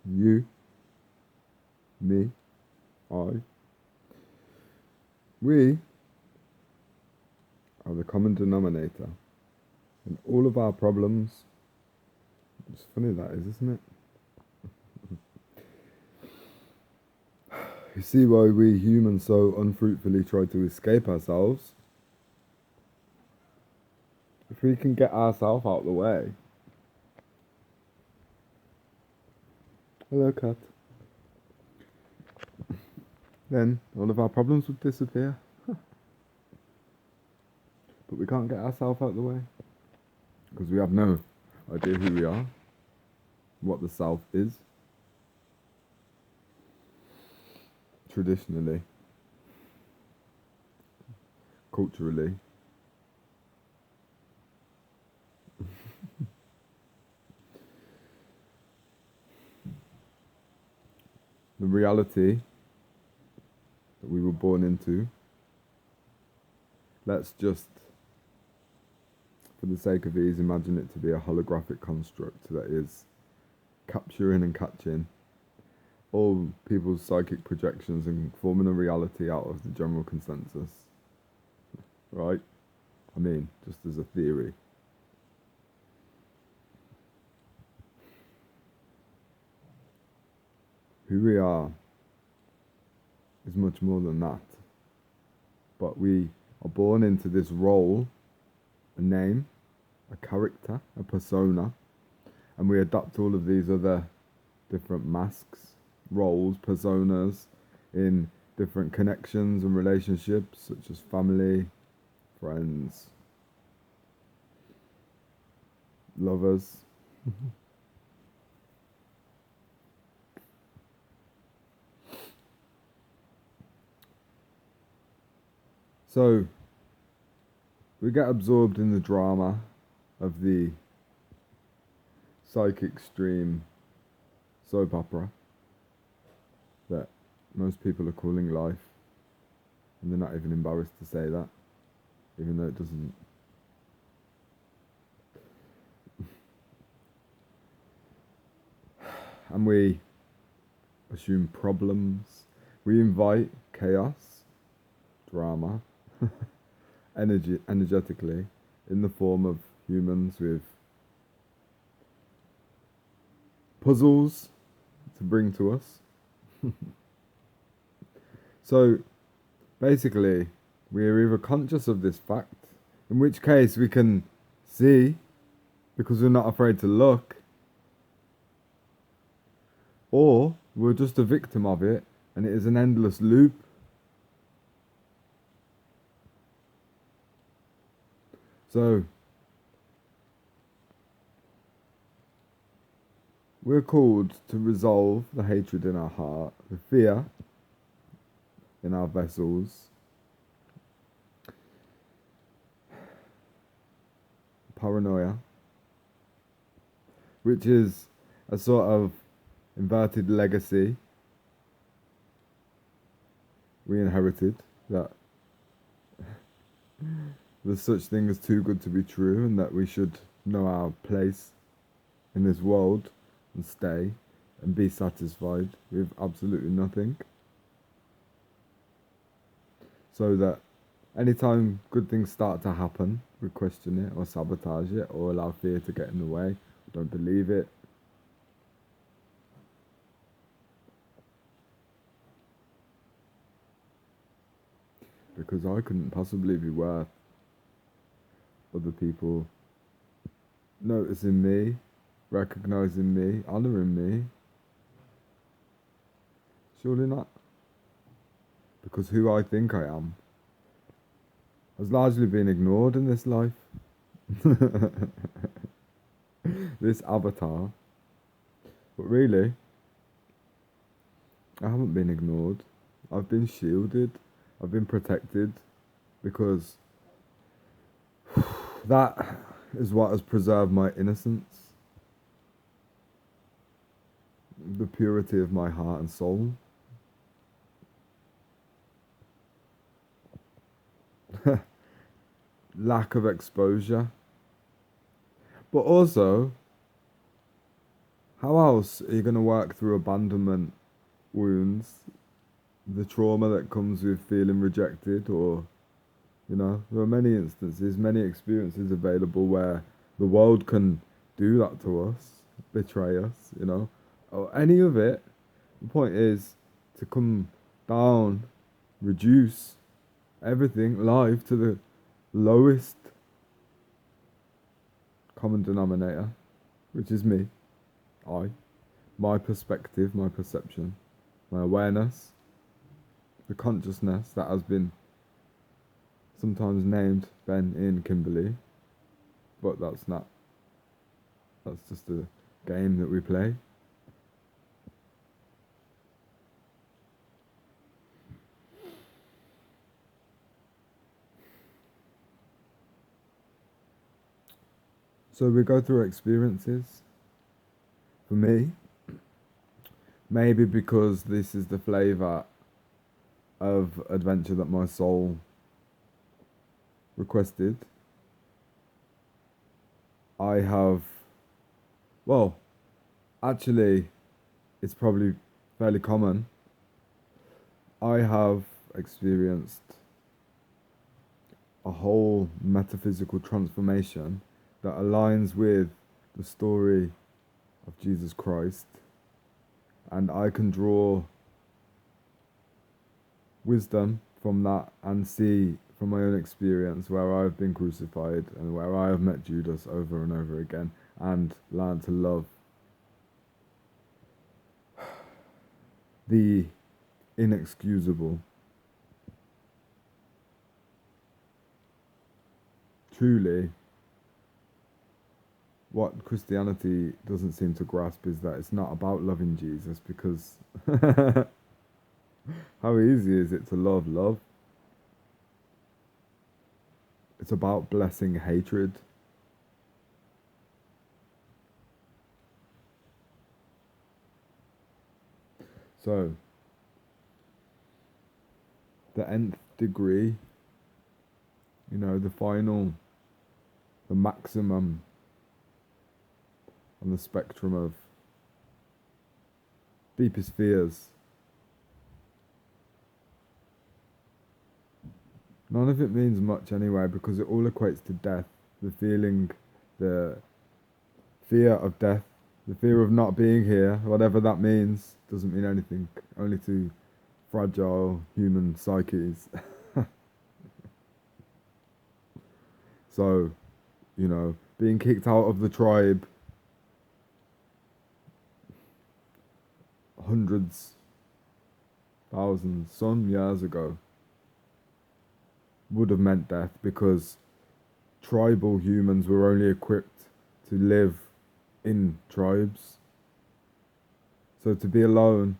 you, me, I, we are the common denominator in all of our problems. It's funny that is, isn't it? You see why we humans so unfruitfully try to escape ourselves? If we can get ourselves out of the way. Hello, cat. Then all of our problems would disappear. But we can't get ourselves out of the way. Because we have no idea who we are, what the self is. Traditionally, culturally. The reality that we were born into, let's just, for the sake of ease, imagine it to be a holographic construct that is capturing and catching all people's psychic projections and forming a reality out of the general consensus. Right? I mean, just as a theory. Who we are is much more than that. But we are born into this role, a name, a character, a persona, and we adopt all of these other different masks, roles, personas in different connections and relationships, such as family, friends, lovers. So we get absorbed in the drama of the psychic stream soap opera that most people are calling life, and they're not even embarrassed to say that, even though it doesn't. And we assume problems, we invite chaos, drama, energetically, in the form of humans with puzzles to bring to us. So basically, we are either conscious of this fact, in which case we can see because we're not afraid to look, or we're just a victim of it and it is an endless loop. So we're called to resolve the hatred in our heart, the fear in our vessels, paranoia, which is a sort of inverted legacy we inherited, that there's such thing as too good to be true, and that we should know our place in this world and stay and be satisfied with absolutely nothing. So that anytime good things start to happen, we question it or sabotage it or allow fear to get in the way, don't believe it. Because I couldn't possibly be worth other people noticing me, recognizing me, honoring me. Surely not. Because who I think I am has largely been ignored in this life. This avatar. But really, I haven't been ignored. I've been shielded. I've been protected, because that is what has preserved my innocence, the purity of my heart and soul. Lack of exposure, but also How else are you going to work through abandonment wounds, the trauma that comes with feeling rejected, or, there are many instances, many experiences available where the world can do that to us, betray us, or any of it. The point is to come down, reduce everything, life, to the lowest common denominator, which is me, my perspective, my perception, my awareness, the consciousness that has been sometimes named Ben in Kimberley, but that's just a game that we play. So we go through experiences. For me, maybe because this is the flavour of adventure that my soul requested, I have, well, actually, it's probably fairly common. I have experienced a whole metaphysical transformation that aligns with the story of Jesus Christ, and I can draw wisdom from that and see from my own experience where I've been crucified and where I have met Judas over and over again and learned to love the inexcusable. Truly, what Christianity doesn't seem to grasp is that it's not about loving Jesus, because how easy is it to love? It's about blessing hatred. So, the nth degree, the final, the maximum on the spectrum of deepest fears. None of it means much anyway, because it all equates to death. The feeling, the fear of death, the fear of not being here, whatever that means, doesn't mean anything, only to fragile human psyches. So, being kicked out of the tribe hundreds, thousands, some years ago would have meant death, because tribal humans were only equipped to live in tribes. So to be alone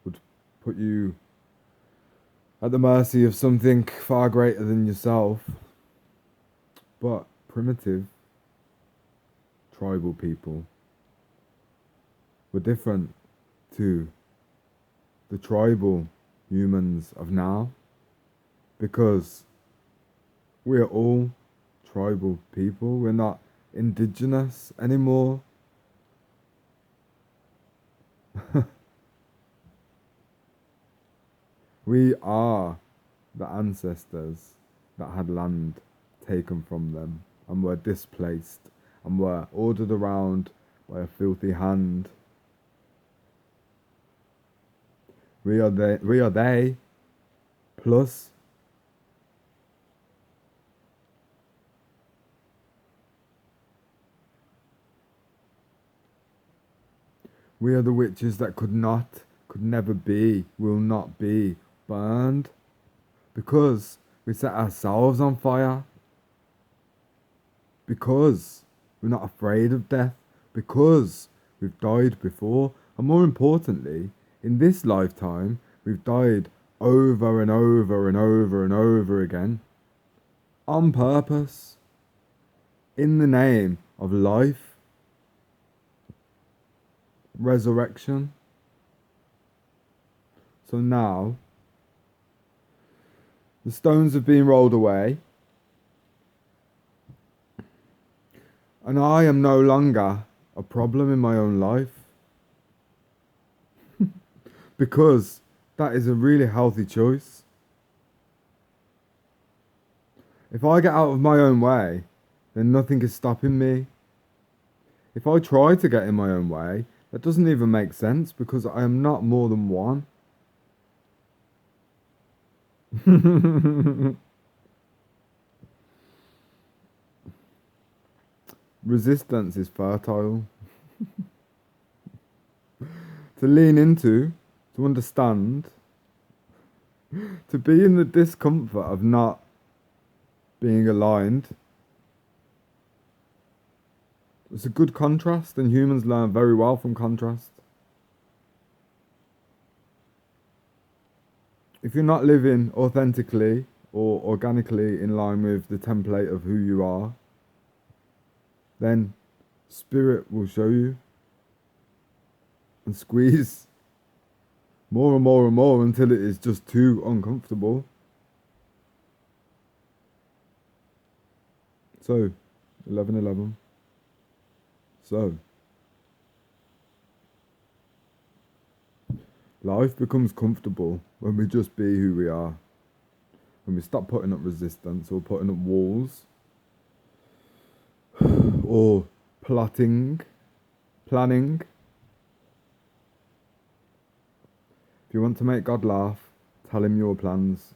would put you at the mercy of something far greater than yourself. But primitive tribal people were different to the tribal humans of now, because we're all tribal people. We're not indigenous anymore. We are the ancestors that had land taken from them and were displaced and were ordered around by a filthy hand. We are they, plus we are the witches that could never be, will not be burned, because we set ourselves on fire, because we're not afraid of death, because we've died before, and more importantly, in this lifetime, we've died over and over and over and over again, on purpose, in the name of life, resurrection. So now, the stones have been rolled away, and I am no longer a problem in my own life. because that is a really healthy choice. If I get out of my own way, then nothing is stopping me. If I try to get in my own way, that doesn't even make sense because I am not more than one. Resistance is fertile. To lean into, to understand, to be in the discomfort of not being aligned. It's a good contrast, and humans learn very well from contrast. If you're not living authentically or organically in line with the template of who you are, then spirit will show you and squeeze more and more and more until it is just too uncomfortable. So, 11:11. So, life becomes comfortable when we just be who we are. When we stop putting up resistance or putting up walls or planning. If you want to make God laugh, tell him your plans.